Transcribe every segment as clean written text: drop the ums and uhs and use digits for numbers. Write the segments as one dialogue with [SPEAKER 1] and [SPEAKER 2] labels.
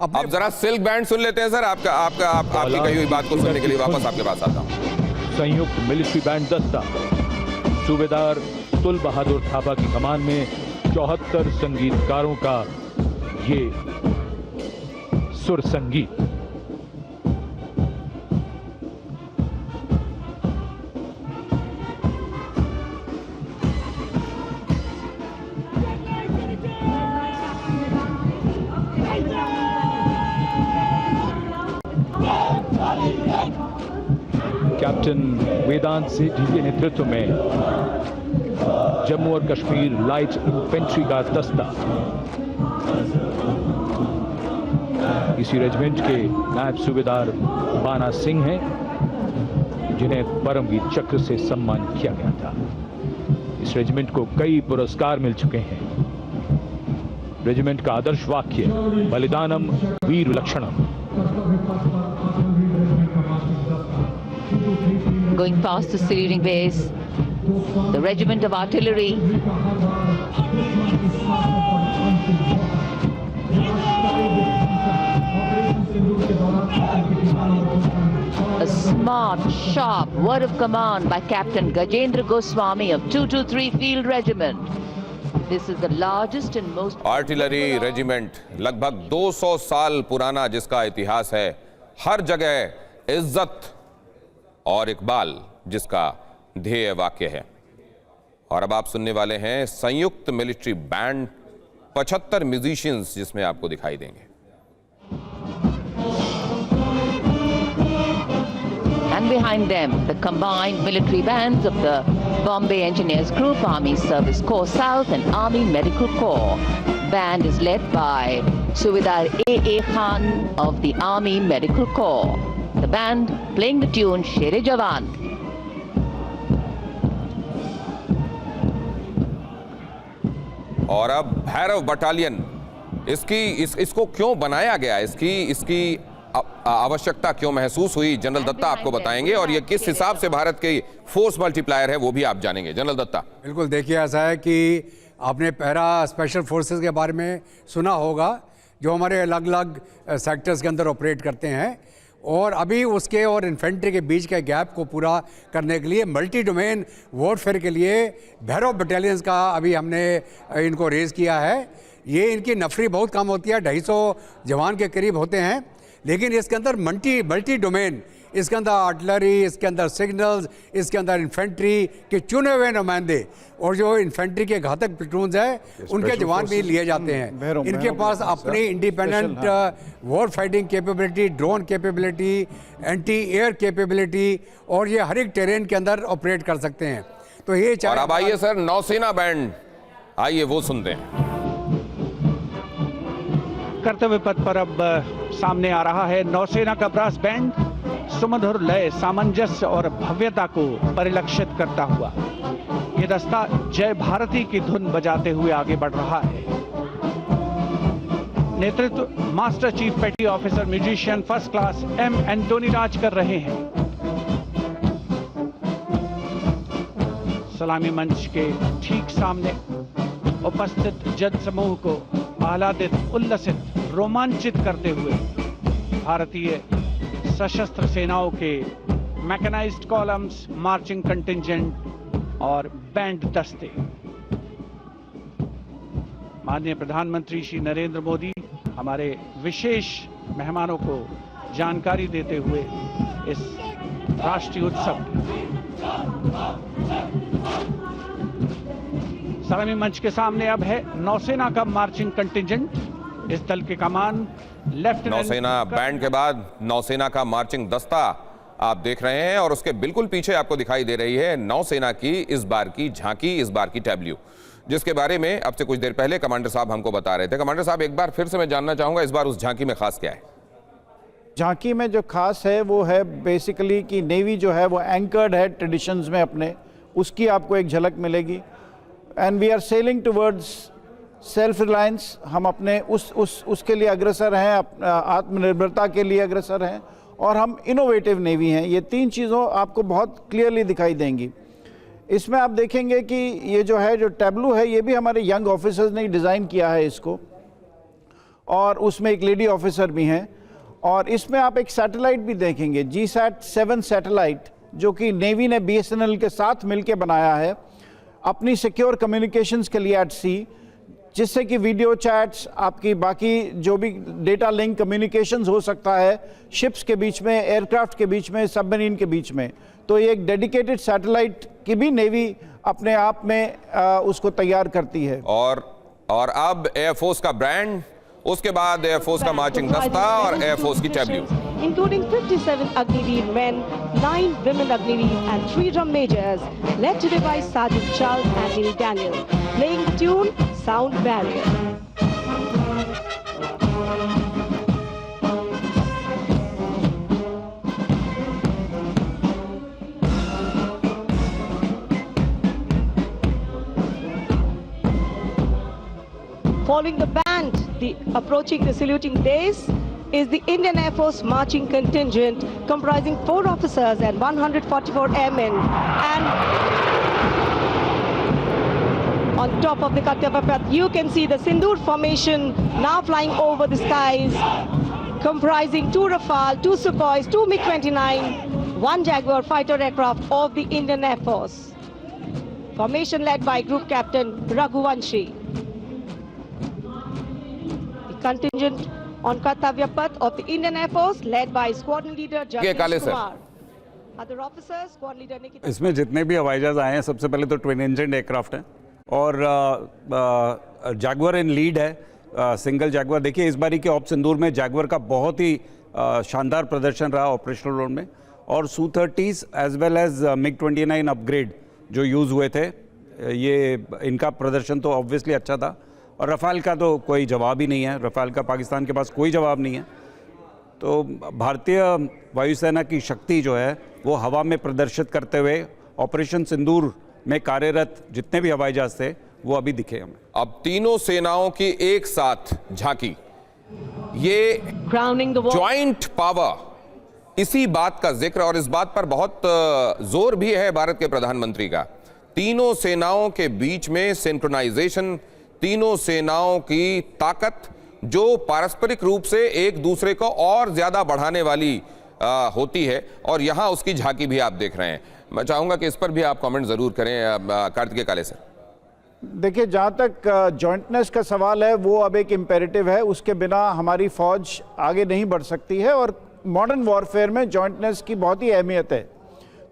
[SPEAKER 1] अब जरा silk band सुन लेते हैं सर। आपकी कही हुई बात को सुनने के लिए वापस आपके पास आता हूं।
[SPEAKER 2] संयुक्त मिलिट्री बैंड दस्ता सूबेदार तुल बहादुर थापा की कमान में 74 संगीतकारों का ये सुर संगीत। कैप्टन वेदांत सेठी के नेतृत्व में जम्मू और कश्मीर लाइट इन्फेंट्री का दस्ता इसी रेजिमेंट के नायब सूबेदार बाना सिंह हैं, जिन्हें परमवीर चक्र से सम्मान किया गया था। इस रेजिमेंट को कई पुरस्कार मिल चुके हैं। रेजिमेंट का आदर्श वाक्य बलिदानम वीर लक्षणम।
[SPEAKER 3] Going past the saluting base, the regiment of artillery. A smart, sharp word of command by Captain Gajendra Goswami of 223 Field Regiment. This is the largest and most
[SPEAKER 1] artillery regiment लगभग 200 साल पुराना, जिसका इतिहास है। हर जगह इज्जत और इकबाल जिसका ध्येय वाक्य है। और अब आप सुनने वाले हैं संयुक्त मिलिट्री बैंड 75 म्यूजिशियंस, जिसमें आपको दिखाई देंगे।
[SPEAKER 3] And behind them, the combined military bands of the Bombay Engineers Group, Army Service Corps South and Army Medical Corps. Band is led by Subedar A.A. Khan of the Army Medical Corps. The band playing the tune Shere Jawan.
[SPEAKER 1] और अब Bhairav battalion, इसको क्यों बनाया गया, इसकी आवश्यकता क्यों महसूस हुई, जनरल दत्ता आपको बताएंगे। और ये किस हिसाब से भारत की फोर्स मल्टीप्लायर है वो भी आप जानेंगे। जनरल दत्ता।
[SPEAKER 4] बिल्कुल, देखिए ऐसा है कि आपने पैरा स्पेशल फोर्सेस के बारे में सुना होगा, जो हमारे अलग अलग सेक्टर्स के अंदर ऑपरेट करते हैं। और अभी उसके और इन्फेंट्री के बीच के गैप को पूरा करने के लिए मल्टी डोमेन वॉरफेयर के लिए भैरव बटालियंस का अभी हमने इनको रेज़ किया है। ये इनकी नफरी बहुत कम होती है, 250 जवान के करीब होते हैं, लेकिन इसके अंदर मल्टी डोमेन, इसके अंदर आर्टिलरी, इसके अंदर सिग्नल्स, इसके अंदर इन्फेंट्री के चुने हुए नुमाइंदे और जो इन्फेंट्री के घातक प्लेटून्स हैं उनके जवान भी लिए जाते हैं। इनके पास अपनी independent war fighting capability, drone capability, anti air capability, और ये हर एक टेरेन के अंदर ऑपरेट कर सकते हैं। तो ये
[SPEAKER 1] और अब आइए सर नौसेना बैंड, आइए वो सुनते हैं।
[SPEAKER 5] कर्तव्य पथ पर अब सामने आ रहा है नौसेना का ब्रास बैंड, सुमधुर लय, सामंजस्य और भव्यता को परिलक्षित करता हुआ ये दस्ता जय भारती की धुन बजाते हुए आगे बढ़ रहा है। नेतृत्व master chief petty officer musician first class M Antony Raj कर रहे हैं। सलामी मंच के ठीक सामने उपस्थित जन समूह को आह्लादित, उल्लसित, रोमांचित करते हुए भारतीय सशस्त्र सेनाओं के मैकेनाइज्ड कॉलम्स, मार्चिंग कंटिंजेंट और बैंड दस्ते। माननीय प्रधानमंत्री श्री नरेंद्र मोदी हमारे विशेष मेहमानों को जानकारी देते हुए इस राष्ट्रीय उत्सव सलामी मंच के सामने अब है नौसेना का मार्चिंग कंटिंजेंट। इस दल के कमान लेफ्टिनेंट। नौसेना
[SPEAKER 1] बैंड के बाद नौसेना का मार्चिंग दस्ता आप देख रहे हैं, और उसके बिल्कुल पीछे आपको दिखाई दे रही है नौसेना की इस बार की झांकी, इस बार की टैब्ल्यू, जिसके बारे में अब से कुछ देर पहले कमांडर साहब हमको बता रहे थे। कमांडर साहब, एक बार फिर से मैं जानना चाहूंगा, इस बार उस झांकी में खास क्या है?
[SPEAKER 6] झांकी में जो खास है वो है बेसिकली कि नेवी जो है वो एंकर्ड है ट्रेडिशंस में अपने, उसकी आपको एक झलक मिलेगी। And we are sailing towards self reliance. हम अपने उसके लिए अग्रसर हैं, आत्मनिर्भरता के लिए अग्रसर हैं, और हम इनोवेटिव नेवी हैं। ये तीन चीज़ों आपको बहुत क्लियरली दिखाई देंगी। इसमें आप देखेंगे कि ये जो है, जो टैब्लू है, ये भी हमारे यंग ऑफिसर्स ने डिज़ाइन किया है इसको, और उसमें एक लेडी ऑफिसर भी हैं। और इसमें आप एक सैटेलाइट भी देखेंगे, GSAT-7 सैटेलाइट, जो कि नेवी ने BSNL के साथ मिलकर बनाया है अपनी सिक्योर कम्युनिकेशंस के लिए एट सी, जिससे कि वीडियो चैट्स, आपकी बाकी जो भी डेटा लिंक कम्युनिकेशंस हो सकता है शिप्स के बीच में, एयरक्राफ्ट के बीच में, सबमरीन के बीच में। तो ये एक डेडिकेटेड सैटेलाइट की भी नेवी अपने आप में उसको तैयार करती है।
[SPEAKER 1] और अब एयरफोर्स का ब्रांड, उसके बाद एयरफोर्स का मार्चिंग दस्ता और एयरफोर्स की Tableau,
[SPEAKER 7] including 57 Agniveer men, 9 women Agniveer and 3 drum majors, led today by Sergeant Charles Anthony Daniel, playing the tune Sound Barrier. Following the band, approaching the saluting days is the Indian Air Force marching contingent comprising 4 officers and 144 airmen. And on top of the Kartavya Path, you can see the Sindoor formation now flying over the skies, comprising 2 Rafale, 2 Sukhois, 2 MiG-29, 1 Jaguar fighter aircraft of the Indian Air Force. Formation led by Group Captain Raghuvanshi. Contingent on Kartavya Path of the Indian Air Force led by Squadron Leader Jagdish Kumar. Other officers, Squadron Leader Nikita.
[SPEAKER 8] इसमें जितने भी हवाई जहाज आए हैं सबसे पहले तो ट्विन इंजन एयरक्राफ्ट हैं और जैगुआर इन लीड है, सिंगल जैगुआर। देखिए इस बारी के ऑप सिंदूर में जैगुआर का बहुत ही शानदार प्रदर्शन रहा ऑपरेशनल रोड में, और Su-30s as well as MiG-29 upgrade जो यूज़ हुए थे, ये इनका प्रदर्शन तो ऑब्वियसली अच्छा था। और रफ़ाल का तो कोई जवाब ही नहीं है, रफ़ाल का पाकिस्तान के पास कोई जवाब नहीं है। तो भारतीय वायुसेना की शक्ति जो है वो हवा में प्रदर्शित करते हुए ऑपरेशन सिंदूर में कार्यरत जितने भी हवाई जहाज थे वो अभी दिखे हमें।
[SPEAKER 1] अब तीनों सेनाओं की एक साथ झांकी, ये ज्वाइंट पावर, इसी बात का जिक्र और इस बात पर बहुत जोर भी है भारत के प्रधानमंत्री का। तीनों सेनाओं के बीच में सिंक्रोनाइजेशन, तीनों सेनाओं की ताकत जो पारस्परिक रूप से एक दूसरे को और ज्यादा बढ़ाने वाली होती है, और यहां उसकी झांकी भी आप देख रहे हैं। मैं चाहूंगा कि इस पर भी आप कमेंट जरूर करें कार्तिकेय काले सर।
[SPEAKER 6] देखिए, जहाँ तक जॉइंटनेस का सवाल है वो अब एक इम्पेरेटिव है, उसके बिना हमारी फौज आगे नहीं बढ़ सकती है, और मॉडर्न वॉरफेयर में जॉइंटनेस की बहुत ही अहमियत है।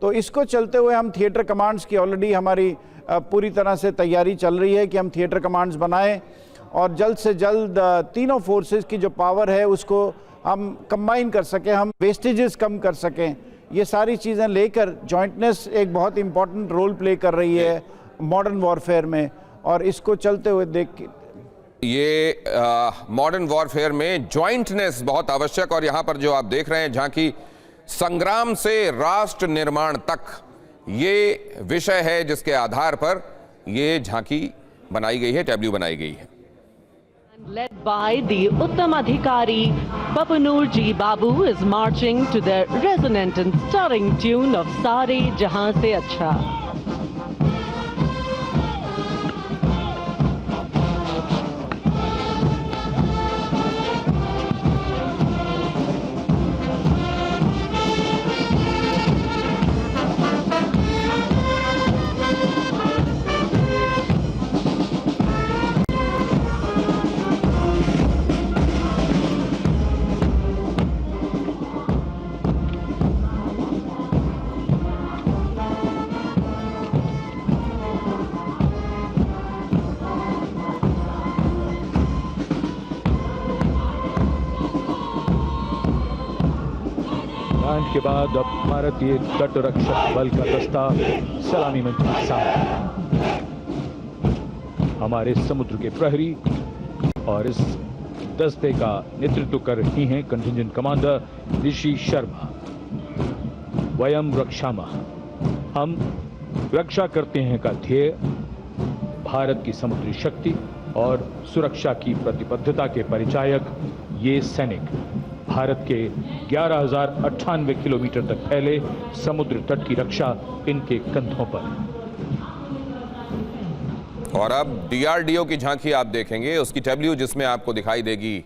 [SPEAKER 6] तो इसको चलते हुए हम थिएटर कमांड्स की ऑलरेडी हमारी पूरी तरह से तैयारी चल रही है कि हम थिएटर कमांड्स बनाएं और जल्द से जल्द तीनों फोर्सेस की जो पावर है उसको हम कंबाइन कर सकें, हम वेस्टेजेस कम कर सकें। ये सारी चीज़ें लेकर जॉइंटनेस एक बहुत इंपॉर्टेंट रोल प्ले कर रही है मॉडर्न वॉरफेयर में, और इसको चलते हुए देख के
[SPEAKER 1] ये मॉडर्न वॉरफेयर में जॉइंटनेस बहुत आवश्यक। और यहां पर जो आप देख रहे हैं झांकी, संग्राम से राष्ट्र निर्माण तक, ये विषय है जिसके आधार पर ये झांकी बनाई गई है, टैब्ल्यू बनाई गई है।
[SPEAKER 9] Led by the Uttam Adhikari, Bapanur Ji Babu is marching to the resonant and stirring tune of Sare Jahan Se Acha.
[SPEAKER 2] Band के बाद अब भारतीय तट रक्षक बल का दस्ता सलामी मंच के सामने। हमारे समुद्र के प्रहरी और इस दस्ते का नेतृत्व कर रही हैं कंटिंजेंट कमांडर ऋषि शर्मा। वयम रक्षामः, हम रक्षा करते हैं का ध्येय भारत की समुद्री शक्ति और सुरक्षा की प्रतिबद्धता के परिचायक ये सैनिक भारत के 11,098 किलोमीटर तक फैले समुद्र तट की रक्षा इनके कंधों पर।
[SPEAKER 1] और अब डीआरडीओ की झांकी आप देखेंगे, उसकी टैब्ल्यू जिसमें आपको दिखाई देगी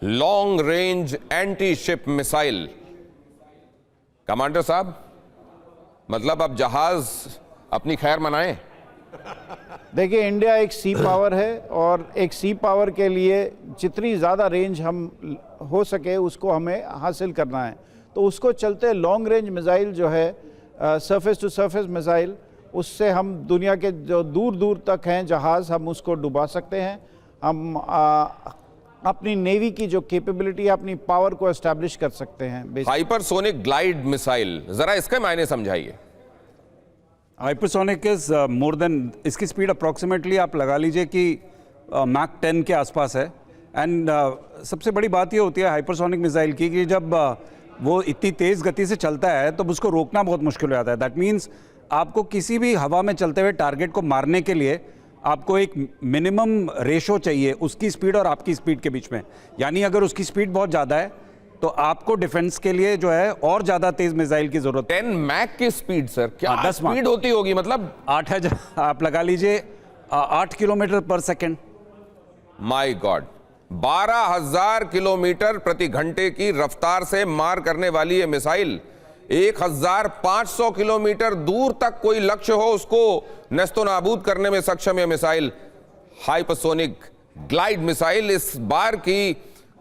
[SPEAKER 1] long range anti ship missile. Commander साहब, मतलब अब जहाज अपनी खैर मनाएं।
[SPEAKER 6] देखिए, इंडिया एक सी पावर है और एक सी पावर के लिए जितनी ज़्यादा रेंज हम हो सके उसको हमें हासिल करना है। तो उसको चलते लॉन्ग रेंज मिसाइल जो है, सरफेस टू सरफेस मिसाइल, उससे हम दुनिया के जो दूर दूर तक हैं जहाज़, हम उसको डुबा सकते हैं। हम अपनी नेवी की जो कैपेबिलिटी है, अपनी पावर को एस्टैब्लिश कर सकते हैं।
[SPEAKER 1] हाइपरसोनिक ग्लाइड मिसाइल, जरा इसके मायने समझाइए।
[SPEAKER 8] हाइपरसोनिक इज मोर देन, इसकी स्पीड अप्रॉक्सीमेटली आप लगा लीजिए कि मैक 10 के आसपास है। एंड सबसे बड़ी बात ये होती है हाइपरसोनिक मिसाइल की कि जब वो इतनी तेज़ गति से चलता है तो उसको रोकना बहुत मुश्किल हो जाता है। दैट मीन्स आपको किसी भी हवा में चलते हुए टारगेट को मारने के लिए आपको एक मिनिमम रेशो चाहिए उसकी स्पीड और आपकी स्पीड के बीच में। यानी अगर उसकी स्पीड बहुत ज़्यादा है तो आपको डिफेंस के लिए जो है और ज़्यादा तेज़ मिसाइल की ज़रूरत है।
[SPEAKER 1] 10 मैक की स्पीड सर, क्या
[SPEAKER 8] 10
[SPEAKER 1] स्पीड होती होगी? मतलब
[SPEAKER 8] 8000 आप लगा लीजिए 8 किलोमीटर पर सेकेंड।
[SPEAKER 1] माय गॉड, 12,000 किलोमीटर प्रति घंटे की रफ्तार से मार करने वाली ये मिसाइल 1,500 किलोमीटर दूर तक कोई लक्ष्य हो उसको नस्तो नाबूद करने में सक्षम है मिसाइल। हाइपरसोनिक ग्लाइड मिसाइल इस बार की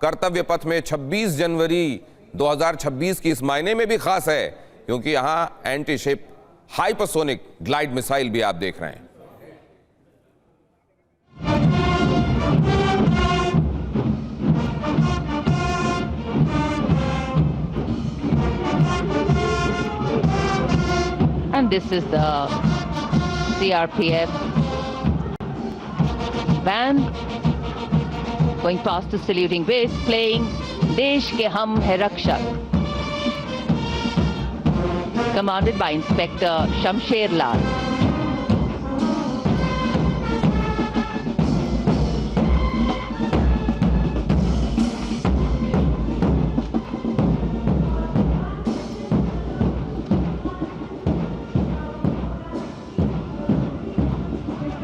[SPEAKER 1] कर्तव्य पथ में 26 जनवरी 2026 की इस मायने में भी खास है क्योंकि यहां anti ship hypersonic glide missile भी आप देख रहे हैं।
[SPEAKER 3] And this is the CRPF band going past the saluting base, playing Desh Ke Hum Hai Rakshak, commanded by Inspector Shamsher Lal.